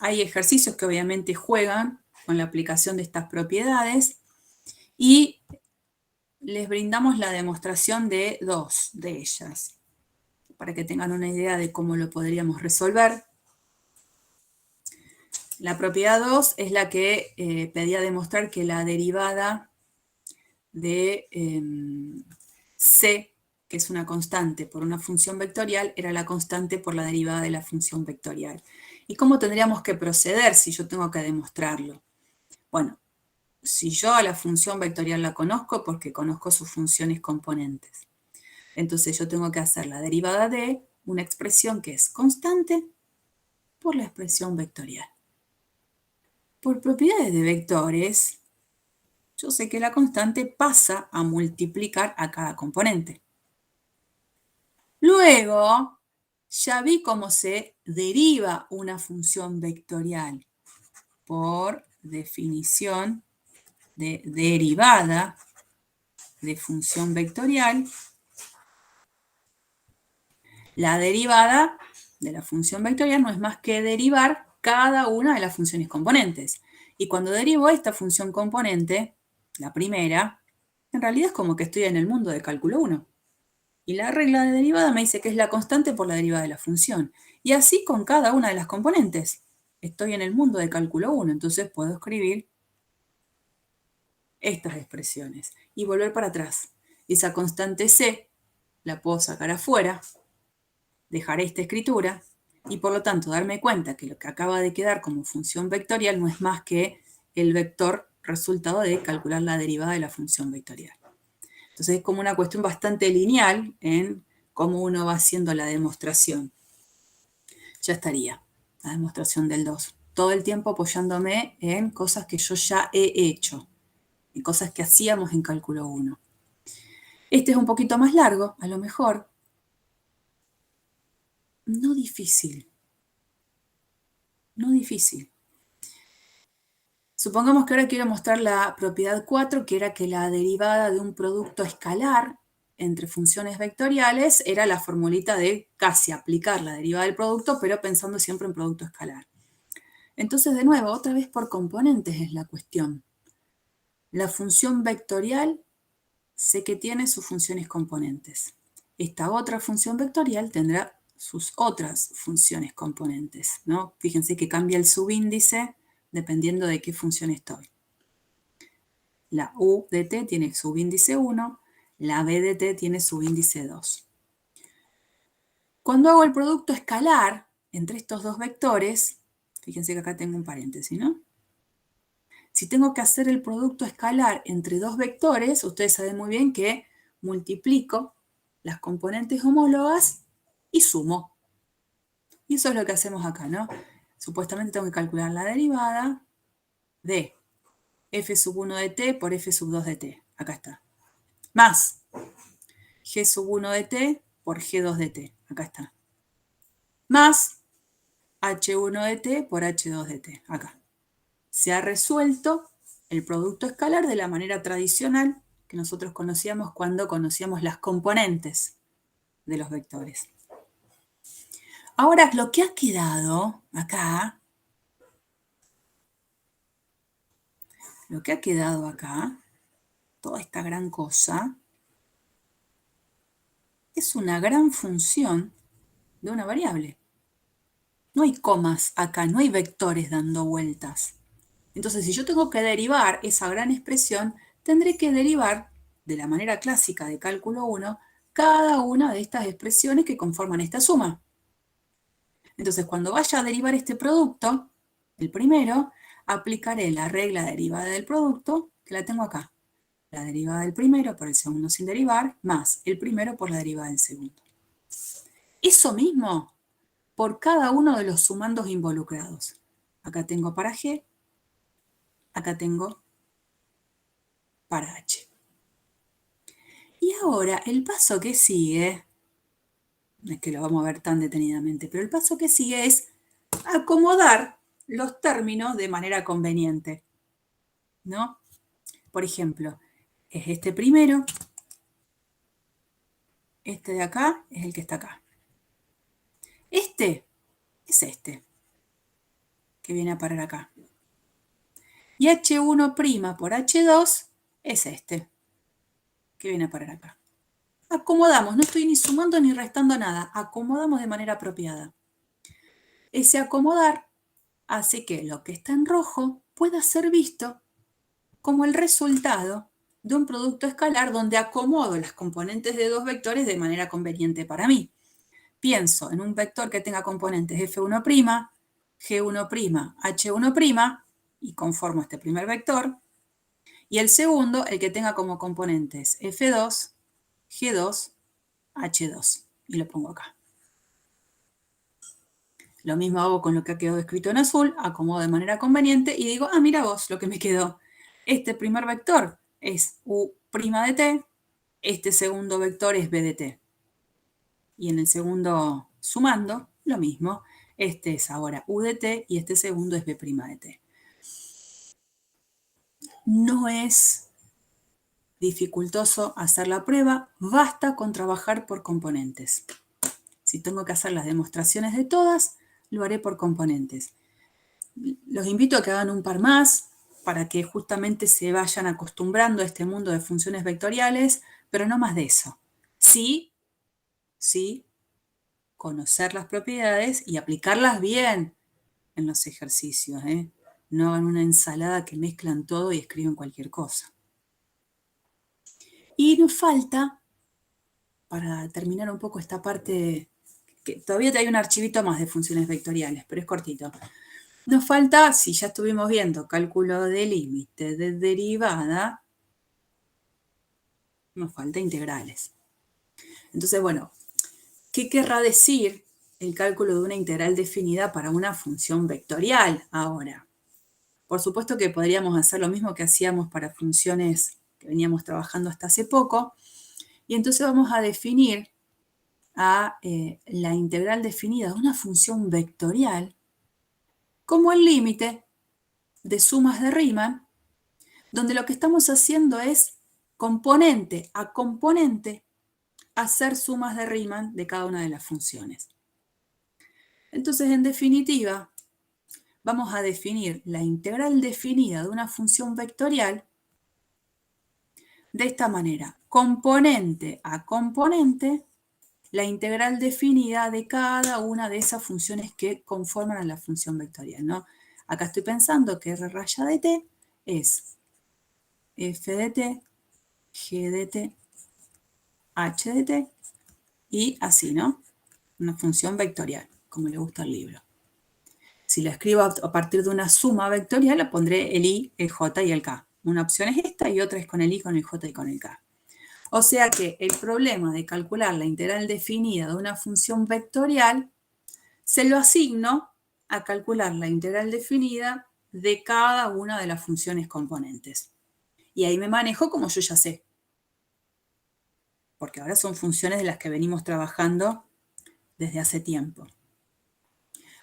Hay ejercicios que obviamente juegan con la aplicación de estas propiedades. Y les brindamos la demostración de 2 de ellas, para que tengan una idea de cómo lo podríamos resolver. La propiedad 2 es la que pedía demostrar que la derivada de c, que es una constante por una función vectorial, era la constante por la derivada de la función vectorial. ¿Y cómo tendríamos que proceder si yo tengo que demostrarlo? Bueno, si yo a la función vectorial la conozco, porque conozco sus funciones componentes. Entonces yo tengo que hacer la derivada de una expresión que es constante por la expresión vectorial. Por propiedades de vectores, yo sé que la constante pasa a multiplicar a cada componente. Luego, ya vi cómo se deriva una función vectorial por definición de derivada de función vectorial. La derivada de la función vectorial no es más que derivar cada una de las funciones componentes. Y cuando derivo esta función componente, la primera, en realidad es como que estoy en el mundo de cálculo 1. Y la regla de derivada me dice que es la constante por la derivada de la función. Y así con cada una de las componentes. Estoy en el mundo de cálculo 1, entonces puedo escribir estas expresiones y volver para atrás. Esa constante c la puedo sacar afuera, dejar esta escritura y por lo tanto darme cuenta que lo que acaba de quedar como función vectorial no es más que el vector resultado de calcular la derivada de la función vectorial. Entonces es como una cuestión bastante lineal en cómo uno va haciendo la demostración. Ya estaría la demostración del 2. Todo el tiempo apoyándome en cosas que yo ya he hecho, en cosas que hacíamos en cálculo 1. Este es un poquito más largo, a lo mejor. No difícil. No difícil. Supongamos que ahora quiero mostrar la propiedad 4, que era que la derivada de un producto escalar entre funciones vectoriales era la formulita de casi aplicar la derivada del producto, pero pensando siempre en producto escalar. Entonces, de nuevo, otra vez por componentes es la cuestión. La función vectorial sé que tiene sus funciones componentes. Esta otra función vectorial tendrá sus otras funciones componentes, ¿no? Fíjense que cambia el subíndice dependiendo de qué función estoy. La u de t tiene subíndice 1, la b de t tiene subíndice 2. Cuando hago el producto escalar entre estos dos vectores, fíjense que acá tengo un paréntesis, ¿no? Si tengo que hacer el producto escalar entre dos vectores, ustedes saben muy bien que multiplico las componentes homólogas y sumo. Y eso es lo que hacemos acá, ¿no? Supuestamente tengo que calcular la derivada de f sub 1 de t por f sub 2 de t. Acá está. Más g sub 1 de t por g2 de t. Acá está. Más h1 de t por h2 de t. Acá. Se ha resuelto el producto escalar de la manera tradicional que nosotros conocíamos cuando conocíamos las componentes de los vectores. Ahora, lo que ha quedado acá, toda esta gran cosa, es una gran función de una variable. No hay comas acá, no hay vectores dando vueltas. Entonces, si yo tengo que derivar esa gran expresión, tendré que derivar, de la manera clásica de cálculo 1, cada una de estas expresiones que conforman esta suma. Entonces, cuando vaya a derivar este producto, el primero, aplicaré la regla derivada del producto, que la tengo acá. La derivada del primero por el segundo sin derivar, más el primero por la derivada del segundo. Eso mismo por cada uno de los sumandos involucrados. Acá tengo para G, acá tengo para H. Y ahora el paso que sigue, no es que lo vamos a ver tan detenidamente, pero el paso que sigue es acomodar los términos de manera conveniente, ¿no? Por ejemplo, es este primero, este de acá es el que está acá. Este es este, que viene a parar acá. Y H1' por H2 es este, que viene a parar acá. Acomodamos, no estoy ni sumando ni restando nada, acomodamos de manera apropiada. Ese acomodar hace que lo que está en rojo pueda ser visto como el resultado de un producto escalar donde acomodo las componentes de dos vectores de manera conveniente para mí. Pienso en un vector que tenga componentes F1', G1', H1', y conformo este primer vector. Y el segundo, el que tenga como componentes F2, G2, H2. Y lo pongo acá. Lo mismo hago con lo que ha quedado escrito en azul, acomodo de manera conveniente y digo, mira vos lo que me quedó. Este primer vector es U' de t, este segundo vector es B de t. Y en el segundo sumando, lo mismo. Este es ahora U de t y este segundo es B' de t. No es dificultoso hacer la prueba, basta con trabajar por componentes. Si tengo que hacer las demostraciones de todas, lo haré por componentes. Los invito a que hagan un par más para que justamente se vayan acostumbrando a este mundo de funciones vectoriales, pero no más de eso. Sí, conocer las propiedades y aplicarlas bien en los ejercicios. No hagan una ensalada que mezclan todo y escriben cualquier cosa. Y nos falta, para terminar un poco esta parte, que todavía hay un archivito más de funciones vectoriales, pero es cortito. Nos falta, si ya estuvimos viendo cálculo de límite, de derivada, nos falta integrales. Entonces, bueno, ¿qué querrá decir el cálculo de una integral definida para una función vectorial ahora? Por supuesto que podríamos hacer lo mismo que hacíamos para funciones que veníamos trabajando hasta hace poco, y entonces vamos a definir a la integral definida de una función vectorial como el límite de sumas de Riemann, donde lo que estamos haciendo es componente a componente hacer sumas de Riemann de cada una de las funciones. Entonces, en definitiva, vamos a definir la integral definida de una función vectorial de esta manera. Componente a componente, la integral definida de cada una de esas funciones que conforman a la función vectorial, ¿no? Acá estoy pensando que R raya de t es f de t, g de t, h de t, y así, ¿no? Una función vectorial, como le gusta al libro. Si la escribo a partir de una suma vectorial, le pondré el i, el j y el k. Una opción es esta y otra es con el i, con el j y con el k. O sea que el problema de calcular la integral definida de una función vectorial se lo asigno a calcular la integral definida de cada una de las funciones componentes. Y ahí me manejo como yo ya sé. Porque ahora son funciones de las que venimos trabajando desde hace tiempo.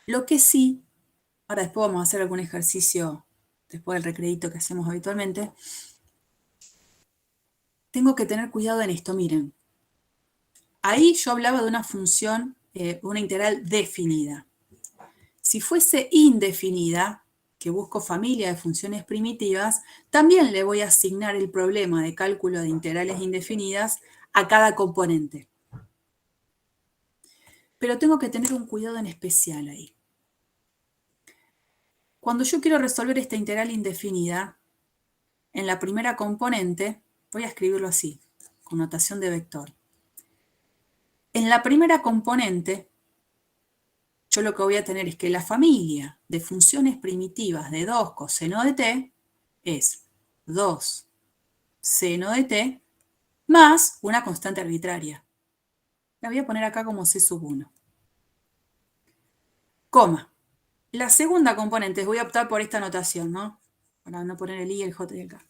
Lo que sí, ahora después vamos a hacer algún ejercicio después del recreito que hacemos habitualmente, tengo que tener cuidado en esto, miren. Ahí yo hablaba de una función, una integral definida. Si fuese indefinida, que busco familia de funciones primitivas, también le voy a asignar el problema de cálculo de integrales indefinidas a cada componente. Pero tengo que tener un cuidado en especial ahí. Cuando yo quiero resolver esta integral indefinida, en la primera componente, voy a escribirlo así, con notación de vector. En la primera componente, yo lo que voy a tener es que la familia de funciones primitivas de 2 coseno de t es 2 seno de t más una constante arbitraria. La voy a poner acá como c sub 1. Coma. La segunda componente, voy a optar por esta notación, ¿no? Para no poner el i, el j y el k.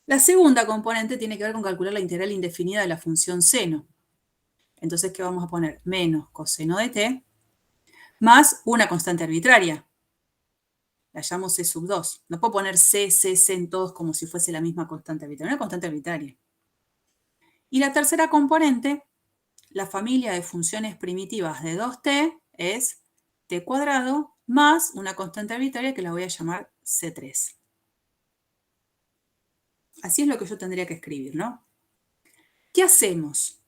La segunda componente tiene que ver con calcular la integral indefinida de la función seno. Entonces, ¿qué vamos a poner? Menos coseno de t más una constante arbitraria. La llamo c sub 2. No puedo poner c en todos como si fuese la misma constante arbitraria. Una constante arbitraria. Y la tercera componente, la familia de funciones primitivas de 2t, es t cuadrado más una constante arbitraria que la voy a llamar c3. Así es lo que yo tendría que escribir, ¿no? ¿Qué hacemos?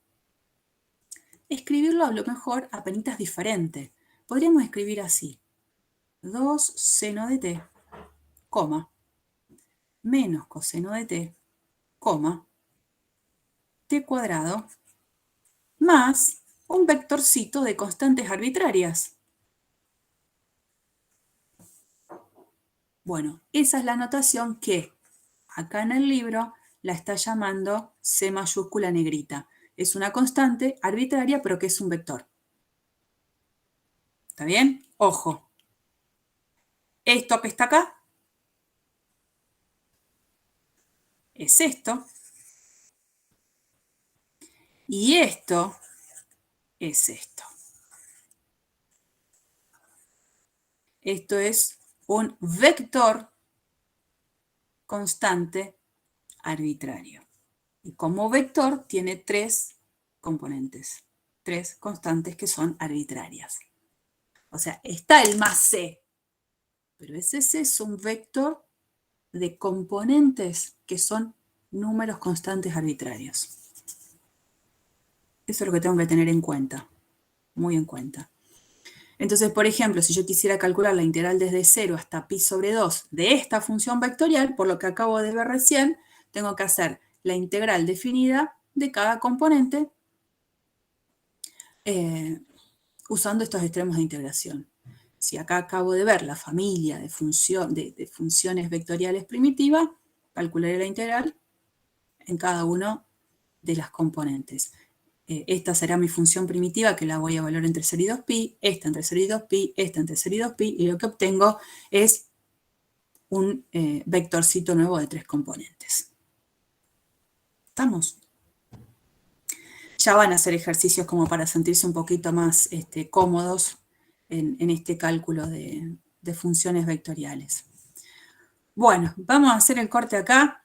Escribirlo a lo mejor a penitas diferente. Podríamos escribir así. 2 seno de t, coma, menos coseno de t, coma, t cuadrado, más un vectorcito de constantes arbitrarias. Bueno, esa es la notación que acá en el libro la está llamando C mayúscula negrita. Es una constante arbitraria, pero que es un vector. ¿Está bien? Ojo. Esto que está acá es esto. Y esto es esto. Esto es un vector constante arbitrario. Y como vector tiene 3 componentes, 3 constantes que son arbitrarias. O sea, está el más c, pero ese c es un vector de componentes que son números constantes arbitrarios. Eso es lo que tengo que tener en cuenta, muy en cuenta. Entonces, por ejemplo, si yo quisiera calcular la integral desde 0 hasta pi sobre 2 de esta función vectorial, por lo que acabo de ver recién, tengo que hacer la integral definida de cada componente usando estos extremos de integración. Si acá acabo de ver la familia de funciones vectoriales primitivas, calcularé la integral en cada una de las componentes. Esta será mi función primitiva que la voy a evaluar entre 0 y 2pi, esta entre 0 y 2pi, esta entre 0 y 2pi, y lo que obtengo es un vectorcito nuevo de 3 componentes. ¿Estamos? Ya van a hacer ejercicios como para sentirse un poquito más cómodos en este cálculo de funciones vectoriales. Bueno, vamos a hacer el corte acá.